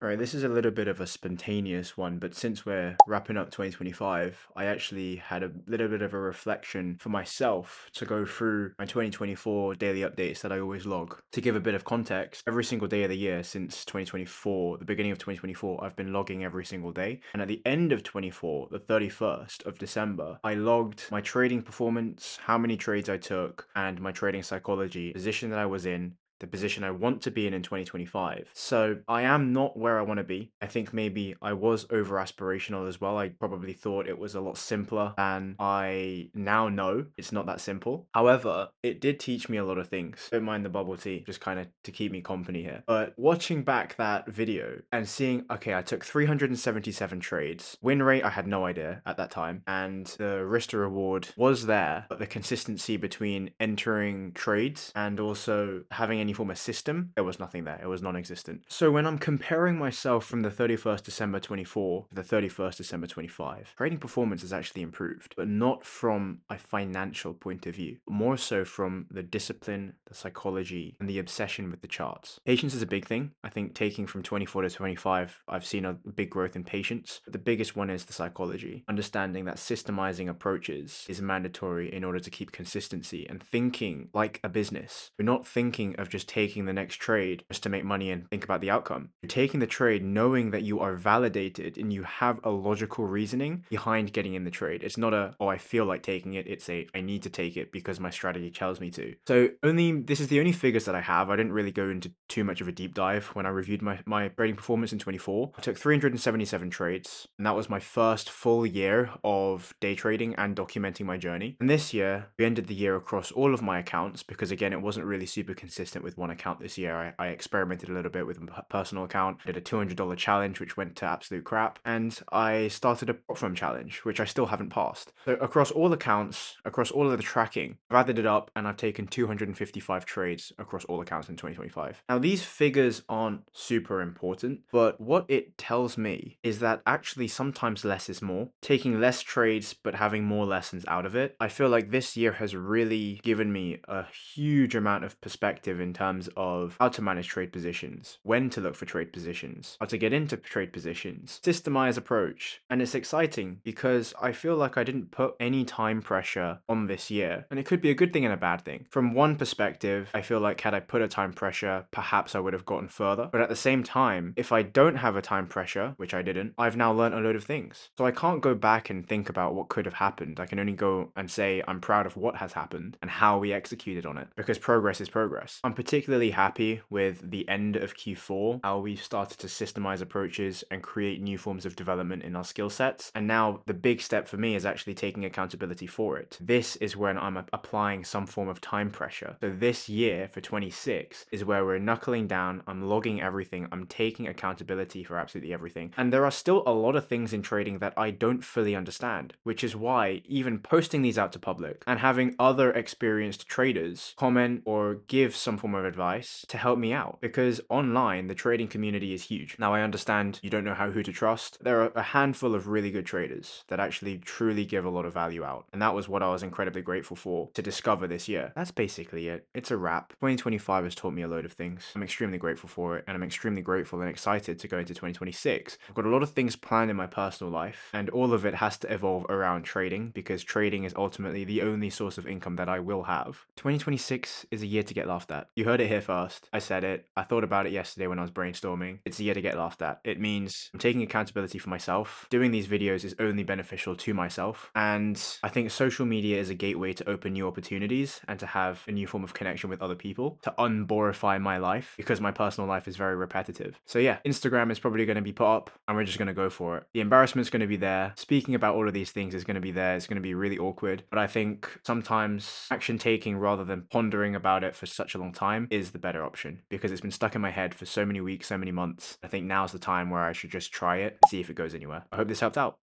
All right, this is a little bit of a spontaneous one, but since we're wrapping up 2025, I actually had a little bit of a reflection for myself to go through my 2024 daily updates that I always log. To give a bit of context, every single day of the year since 2024, the beginning of 2024, I've been logging every single day. And at the end of 24, the 31st of December, I logged my trading performance, how many trades I took, and my trading psychology, position that I was in, the position I want to be in 2025. So I am not where I want to be. I think maybe I was over aspirational as well. I probably thought it was a lot simpler than I now know. It's not that simple. However, it did teach me a lot of things. Don't mind the bubble tea, just kind of to keep me company here. But watching back that video and seeing, okay, I took 377 trades. Win rate, I had no idea at that time. And the risk to reward was there, but the consistency between entering trades and also having any form of system, there was nothing there. It was non-existent. So when I'm comparing myself from the 31st December 24 to the 31st December 25, trading performance has actually improved, but not from a financial point of view, more so from the discipline, the psychology, and the obsession with the charts. Patience is a big thing. I think taking from 24 to 25, I've seen a big growth in patience. But the biggest one is the psychology, understanding that systemizing approaches is mandatory in order to keep consistency and thinking like a business. You're not thinking of just taking the next trade just to make money and think about the outcome. You're taking the trade knowing that you are validated and you have a logical reasoning behind getting in the trade. It's not a, oh, I feel like taking it. It's a, I need to take it because my strategy tells me to. So this is the only figures that I have. I didn't really go into too much of a deep dive when I reviewed my trading performance in 24. I took 377 trades, and that was my first full year of day trading and documenting my journey. And this year, we ended the year across all of my accounts because, again, it wasn't really super consistent with one account this year. I experimented a little bit with a personal account, did a $200 challenge, which went to absolute crap, and I started a prop firm challenge, which I still haven't passed. So across all accounts, across all of the tracking, I've added it up and I've taken 255 trades across all accounts in 2025. Now, these figures aren't super important, but what it tells me is that actually sometimes less is more. Taking less trades, but having more lessons out of it. I feel like this year has really given me a huge amount of perspective in terms of how to manage trade positions, when to look for trade positions, how to get into trade positions, systemize approach. And it's exciting because I feel like I didn't put any time pressure on this year. And it could be a good thing and a bad thing. From one perspective, I feel like had I put a time pressure, perhaps I would have gotten further. But at the same time, if I don't have a time pressure, which I didn't, I've now learned a load of things. So I can't go back and think about what could have happened. I can only go and say I'm proud of what has happened and how we executed on it because progress is progress. I'm particularly happy with the end of Q4, how we started to systemize approaches and create new forms of development in our skill sets. And now the big step for me is actually taking accountability for it. This is when I'm applying some form of time pressure. So this year for 26 is where we're knuckling down, I'm logging everything, I'm taking accountability for absolutely everything. And there are still a lot of things in trading that I don't fully understand, which is why even posting these out to public and having other experienced traders comment or give some form of advice to help me out, because online the trading community is huge. Now I understand you don't know who to trust. There are a handful of really good traders that actually truly give a lot of value out, and that was what I was incredibly grateful for to discover this year. That's basically it. It's a wrap. 2025 has taught me a load of things. I'm extremely grateful for it, and I'm extremely grateful and excited to go into 2026. I've got a lot of things planned in my personal life, and all of it has to evolve around trading because trading is ultimately the only source of income that I will have. 2026 is a year to get laughed at. You heard it here first. I said it. I thought about it yesterday when I was brainstorming. It's a year to get laughed at. It means I'm taking accountability for myself. Doing these videos is only beneficial to myself, and I think social media is a gateway to open new opportunities and to have a new form of connection with other people, to unborify my life because my personal life is very repetitive. So yeah, Instagram is probably going to be put up and we're just going to go for it. The embarrassment's going to be there. Speaking about all of these things is going to be there. It's going to be really awkward. But I think sometimes action taking rather than pondering about it for such a long time is the better option because it's been stuck in my head for so many weeks, so many months. I think now's the time where I should just try it and see if it goes anywhere. I hope this helped out.